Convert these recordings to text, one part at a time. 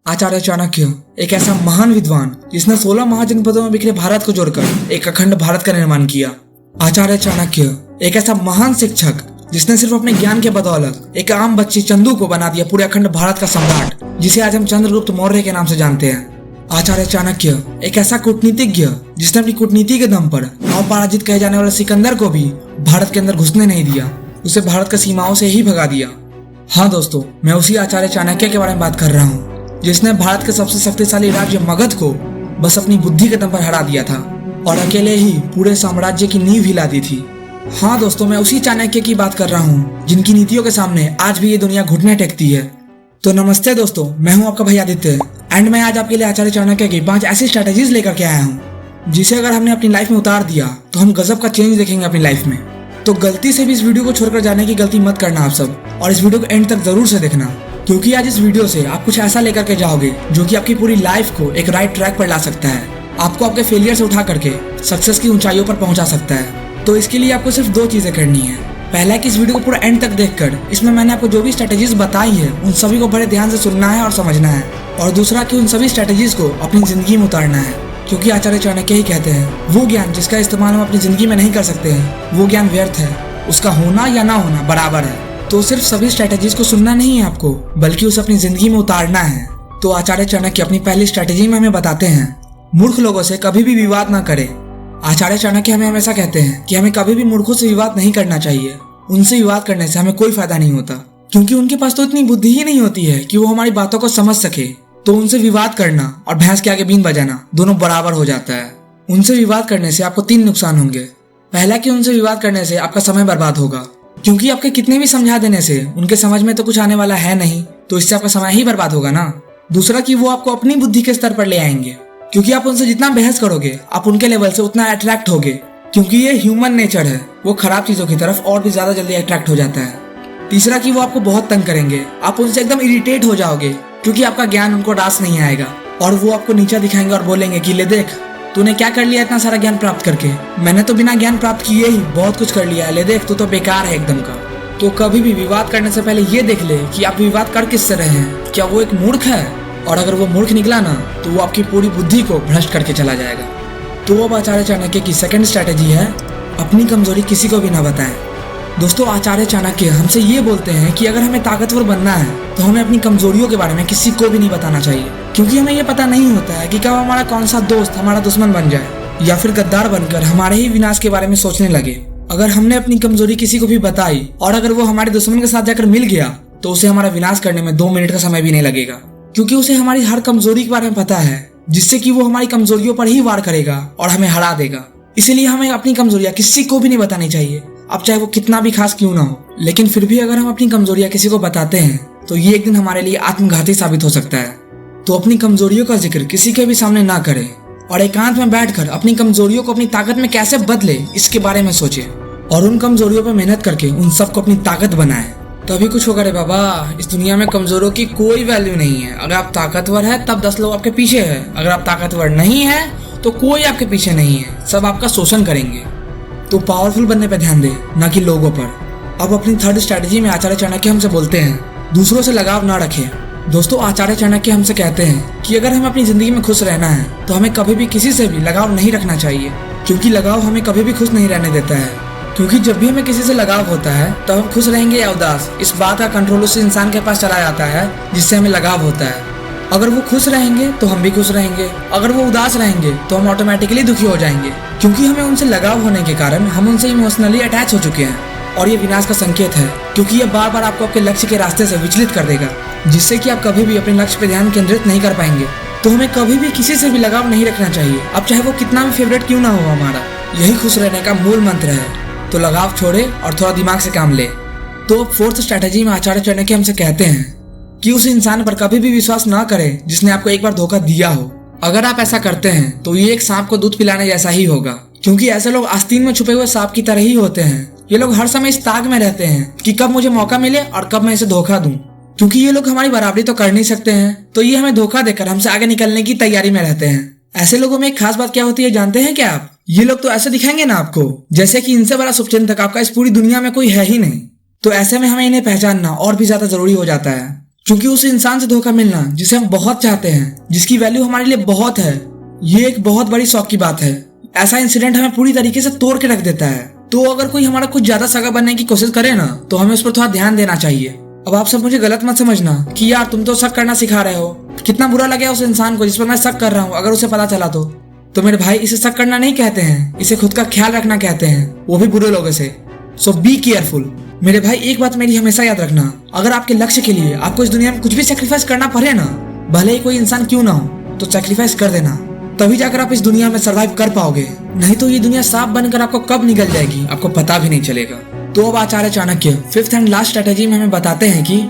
आचार्य चाणक्य एक ऐसा महान विद्वान जिसने 16 महाजनपदों में बिखरे भारत को जोड़कर एक अखंड भारत का निर्माण किया। आचार्य चाणक्य एक ऐसा महान शिक्षक जिसने सिर्फ अपने ज्ञान के बदौलत एक आम बच्ची चंदू को बना दिया पूरे अखंड भारत का सम्राट, जिसे आज हम चंद्रगुप्त मौर्य के नाम से जानते हैं। आचार्य चाणक्य एक ऐसा कूटनीतिज्ञ जिसने अपनी कूटनीति के दम पर अपराजित कहे जाने वाले सिकंदर को भी भारत के अंदर घुसने नहीं दिया, उसे भारत की सीमाओं से ही भगा दिया। हाँ दोस्तों, मैं उसी आचार्य चाणक्य के बारे में बात कर रहा हूँ जिसने भारत के सबसे शक्तिशाली राज्य मगध को बस अपनी बुद्धि के दम पर हरा दिया था और अकेले ही पूरे साम्राज्य की नींव हिला दी थी। हाँ दोस्तों, मैं उसी चाणक्य की बात कर रहा हूँ जिनकी नीतियों के सामने आज भी ये दुनिया घुटने टेकती है। तो नमस्ते दोस्तों, मैं हूँ आपका भाई आदित्य एंड मैं आज आपके लिए आचार्य चाणक्य की 5 ऐसी स्ट्रेटेजीज लेकर के आया हूँ जिसे अगर हमने अपनी लाइफ में उतार दिया तो हम गजब का चेंज देखेंगे अपनी लाइफ में। तो गलती से भी इस वीडियो को छोड़कर जाने की गलती मत करना आप सब, और इस वीडियो को एंड तक जरूर से देखना, क्योंकि आज इस वीडियो से आप कुछ ऐसा लेकर के जाओगे जो कि आपकी पूरी लाइफ को एक राइट ट्रैक पर ला सकता है, आपको आपके फेलियर से उठा करके सक्सेस की ऊंचाइयों पर पहुंचा सकता है। तो इसके लिए आपको सिर्फ 2 चीजें करनी है। पहला कि इस वीडियो को पूरा एंड तक देखकर इसमें मैंने आपको जो भी स्ट्रेटेजीज बताई है उन सभी को बड़े ध्यान से सुनना है और समझना है, और दूसरा कि उन सभी स्ट्रेटेजीज को अपनी जिंदगी में उतारना है, क्योंकि आचार्य चाणक्य ही कहते हैं वो ज्ञान जिसका इस्तेमाल हम अपनी जिंदगी में नहीं कर सकते हैं वो ज्ञान व्यर्थ है, उसका होना या ना होना बराबर है। तो सिर्फ सभी स्ट्रेटेजीज को सुनना नहीं है आपको, बल्कि उसे अपनी जिंदगी में उतारना है। तो आचार्य चाणक्य अपनी पहली स्ट्रेटेजी में हमें बताते हैं मूर्ख लोगों से कभी भी विवाद ना करें। आचार्य चाणक्य हमें हमेशा कहते हैं कि हमें कभी भी मूर्खों से विवाद नहीं करना चाहिए। उनसे विवाद करने से हमें कोई फायदा नहीं होता, क्योंकि उनके पास तो इतनी बुद्धि ही नहीं होती है कि वो हमारी बातों को समझ सके। तो उनसे विवाद करना और भैंस के आगे बीन बजाना दोनों बराबर हो जाता है। उनसे विवाद करने से आपको 3 नुकसान होंगे। पहला कि उनसे विवाद करने से आपका समय बर्बाद होगा, क्योंकि आपके कितने भी समझा देने से उनके समझ में तो कुछ आने वाला है नहीं, तो इससे आपका समय ही बर्बाद होगा ना। दूसरा कि वो आपको अपनी बुद्धि के स्तर पर ले आएंगे, क्योंकि आप उनसे जितना बहस करोगे आप उनके लेवल से उतना अट्रैक्ट होगे, क्योंकि ये ह्यूमन नेचर है, वो खराब चीजों की तरफ और भी ज्यादा जल्दी अट्रैक्ट हो जाता है। तीसरा कि वो आपको बहुत तंग करेंगे, आप उनसे एकदम इरिटेट हो जाओगे, क्योंकि आपका ज्ञान उनको रास नहीं आएगा और वो आपको नीचा दिखाएंगे और बोलेंगे कि ले देख तूने क्या कर लिया इतना सारा ज्ञान प्राप्त करके, मैंने तो बिना ज्ञान प्राप्त किए ही बहुत कुछ कर लिया है, ले देख तू तो बेकार है एकदम का। तो कभी भी विवाद करने से पहले ये देख ले कि आप विवाद कर किससे रहे हैं, क्या वो एक मूर्ख है, और अगर वो मूर्ख निकला ना तो वो आपकी पूरी बुद्धि को भ्रष्ट करके चला जाएगा। तो अब आचार्य चाणक्य की सेकंड स्ट्रेटेजी है अपनी कमजोरी किसी को भी ना बताएं। दोस्तों, आचार्य चाणक्य हमसे ये बोलते हैं कि अगर हमें ताकतवर बनना है तो हमें अपनी कमजोरियों के बारे में किसी को भी नहीं बताना चाहिए, क्योंकि हमें ये पता नहीं होता है कि कब हमारा कौन सा दोस्त हमारा दुश्मन बन जाए या फिर गद्दार बनकर हमारे ही विनाश के बारे में सोचने लगे। अगर हमने अपनी कमजोरी किसी को भी बताई और अगर वो हमारे दुश्मन के साथ जाकर मिल गया तो उसे हमारा विनाश करने में 2 मिनट का समय भी नहीं लगेगा, क्योंकि उसे हमारी हर कमजोरी के बारे में पता है, जिससे कि वो हमारी कमजोरियों पर ही वार करेगा और हमें हरा देगा। इसीलिए हमें अपनी कमजोरियां किसी को भी नहीं बतानी चाहिए, अब चाहे वो कितना भी खास क्यों ना हो। लेकिन फिर भी अगर हम अपनी कमजोरियां किसी को बताते हैं तो ये एक दिन हमारे लिए आत्मघाती साबित हो सकता है। तो अपनी कमजोरियों का जिक्र किसी के भी सामने ना करें और एकांत में बैठकर अपनी कमजोरियों को अपनी ताकत में कैसे बदले इसके बारे में सोचे, और उन कमजोरियों पर मेहनत करके उन सबको अपनी ताकत बनाए, तभी कुछ होगा रे बाबा। इस दुनिया में कमजोरों की कोई वैल्यू नहीं है। अगर आप ताकतवर है तब 10 लोग आपके पीछे है, अगर आप ताकतवर नहीं है तो कोई आपके पीछे नहीं है, सब आपका शोषण करेंगे। तो पावरफुल बनने पे ध्यान दे, ना कि लोगों पर। अब अपनी थर्ड स्ट्रेटेजी में आचार्य चाणक्य हमसे बोलते हैं दूसरों से लगाव ना रखें। दोस्तों, आचार्य चाणक्य हमसे कहते हैं कि अगर हमें अपनी जिंदगी में खुश रहना है तो हमें कभी भी किसी से भी लगाव नहीं रखना चाहिए, क्योंकि लगाव हमें कभी भी खुश नहीं रहने देता है। क्योंकि जब भी हमें किसी से लगाव होता है तो हम खुश रहेंगे या उदास, इस बात का कंट्रोल उस इंसान के पास चला जाता है जिससे हमें लगाव होता है। अगर वो खुश रहेंगे तो हम भी खुश रहेंगे, अगर वो उदास रहेंगे तो हम ऑटोमेटिकली दुखी हो जाएंगे, क्योंकि हमें उनसे लगाव होने के कारण हम उनसे इमोशनली अटैच हो चुके हैं। और ये विनाश का संकेत है, क्योंकि ये बार बार आपको आपके लक्ष्य के रास्ते से विचलित कर देगा, जिससे कि आप कभी भी अपने लक्ष्य पे ध्यान केंद्रित नहीं कर पाएंगे। तो हमें कभी भी किसी से भी लगाव नहीं रखना चाहिए, अब चाहे वो कितना भी फेवरेट क्यों ना हो हमारा। यही खुश रहने का मूल मंत्र है। तो लगाव छोड़े और थोड़ा दिमाग से काम ले। तो अब 4th स्ट्रेटेजी में आचार्य चाणक्य हमसे कहते हैं कि उस इंसान पर कभी भी विश्वास ना करें जिसने आपको एक बार धोखा दिया हो। अगर आप ऐसा करते हैं तो ये एक सांप को दूध पिलाने जैसा ही होगा, क्योंकि ऐसे लोग आस्तीन में छुपे हुए सांप की तरह ही होते हैं। ये लोग हर समय इस ताक में रहते हैं कि कब मुझे मौका मिले और कब मैं इसे धोखा दूं, क्योंकि ये लोग हमारी बराबरी तो कर नहीं सकते हैं, तो ये हमें धोखा देकर हमसे आगे निकलने की तैयारी में रहते हैं। ऐसे लोगों में एक खास बात क्या होती है जानते हैं क्या आप? ये लोग तो ऐसे दिखाएंगे ना आपको जैसे कि इनसे बड़ा शुभचिंतक आपका इस पूरी दुनिया में कोई है ही नहीं। तो ऐसे में हमें इन्हें पहचानना और भी ज्यादा जरूरी हो जाता है। क्योंकि उस इंसान से धोखा मिलना जिसे हम बहुत चाहते हैं, जिसकी वैल्यू हमारे लिए बहुत है, ये एक बहुत बड़ी शौक की बात है। ऐसा इंसिडेंट हमें पूरी तरीके से तोड़ के रख देता है। तो अगर कोई हमारा कुछ ज्यादा सगा बनने की कोशिश करे ना, तो हमें उस पर थोड़ा ध्यान देना चाहिए। अब आप सब मुझे गलत मत समझना कि यार तुम तो शक करना सिखा रहे हो। कितना बुरा लगे उस इंसान को जिस पर मैं शक कर रहा हूँ, अगर उसे पता चला तो मेरे भाई, इसे शक करना नहीं कहते हैं, इसे खुद का ख्याल रखना कहते हैं, वो भी बुरे लोगों से। सो बी केयरफुल। मेरे भाई, एक बात मेरी हमेशा याद रखना, अगर आपके लक्ष्य के लिए आपको इस दुनिया में कुछ भी सेक्रीफाइस करना पड़े ना, भले ही कोई इंसान क्यों ना हो, तो सेक्रीफाइस कर देना। तभी जाकर आप इस दुनिया में सरवाइव कर पाओगे। नहीं तो ये दुनिया सांप बनकर आपको कब निकल जाएगी, आपको पता भी नहीं चलेगा। तो अब Acharya Chanakya fifth and last strategy में हमें बताते हैं कि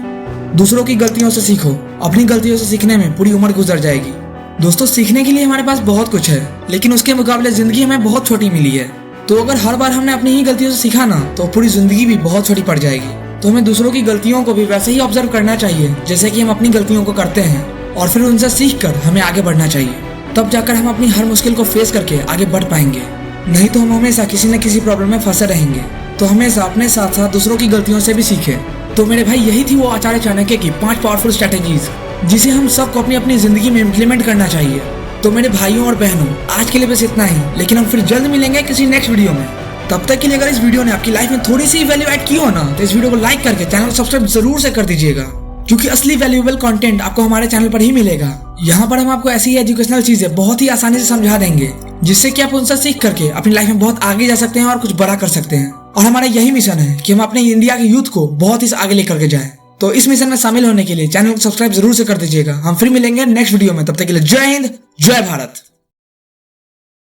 दूसरों की गलतियों से सीखो, अपनी गलतियों से सीखने में पूरी उम्र गुजर जाएगी। दोस्तों, सीखने के लिए हमारे पास बहुत कुछ है, लेकिन उसके मुकाबले जिंदगी हमें बहुत छोटी मिली है। तो अगर हर बार हमने अपनी ही गलतियों से सीखा ना, तो पूरी जिंदगी भी बहुत छोटी पड़ जाएगी। तो हमें दूसरों की गलतियों को भी वैसे ही ऑब्जर्व करना चाहिए जैसे कि हम अपनी गलतियों को करते हैं, और फिर उनसे सीख कर हमें आगे बढ़ना चाहिए। तब जाकर हम अपनी हर मुश्किल को फेस करके आगे बढ़ पाएंगे। नहीं तो हम हमेशा किसी न किसी प्रॉब्लम में फंसे रहेंगे। तो हमेशा अपने साथ साथ दूसरों की गलतियों से भी सीखे। तो मेरे भाई, यही थी वो आचार्य चाणक्य की 5 पावरफुल स्ट्रेटेजीज, जिसे हम सबको अपनी अपनी जिंदगी में इम्प्लीमेंट करना चाहिए। तो मेरे भाइयों और बहनों, आज के लिए बस इतना ही, लेकिन हम फिर जल्द मिलेंगे किसी नेक्स्ट वीडियो में। तब तक के लिए अगर इस वीडियो ने आपकी लाइफ में थोड़ी सी वैल्यू ऐड की हो ना, तो इस वीडियो को लाइक करके चैनल को सब्सक्राइब जरूर से कर दीजिएगा, क्योंकि असली वैल्यूएबल कंटेंट आपको हमारे चैनल पर ही मिलेगा। यहाँ पर हम आपको ऐसी ही एजुकेशनल चीजें बहुत ही आसानी से समझा देंगे, जिससे कि आप उनसे सीख करके अपनी लाइफ में बहुत आगे जा सकते हैं और कुछ बड़ा कर सकते हैं। और हमारा यही मिशन है कि हम अपने इंडिया के यूथ को बहुत ही आगे लेकर के जाएं। तो इस मिशन में शामिल होने के लिए चैनल को सब्सक्राइब जरूर से कर दीजिएगा। हम फिर मिलेंगे नेक्स्ट वीडियो में। तब तक के लिए जय हिंद, जय भारत।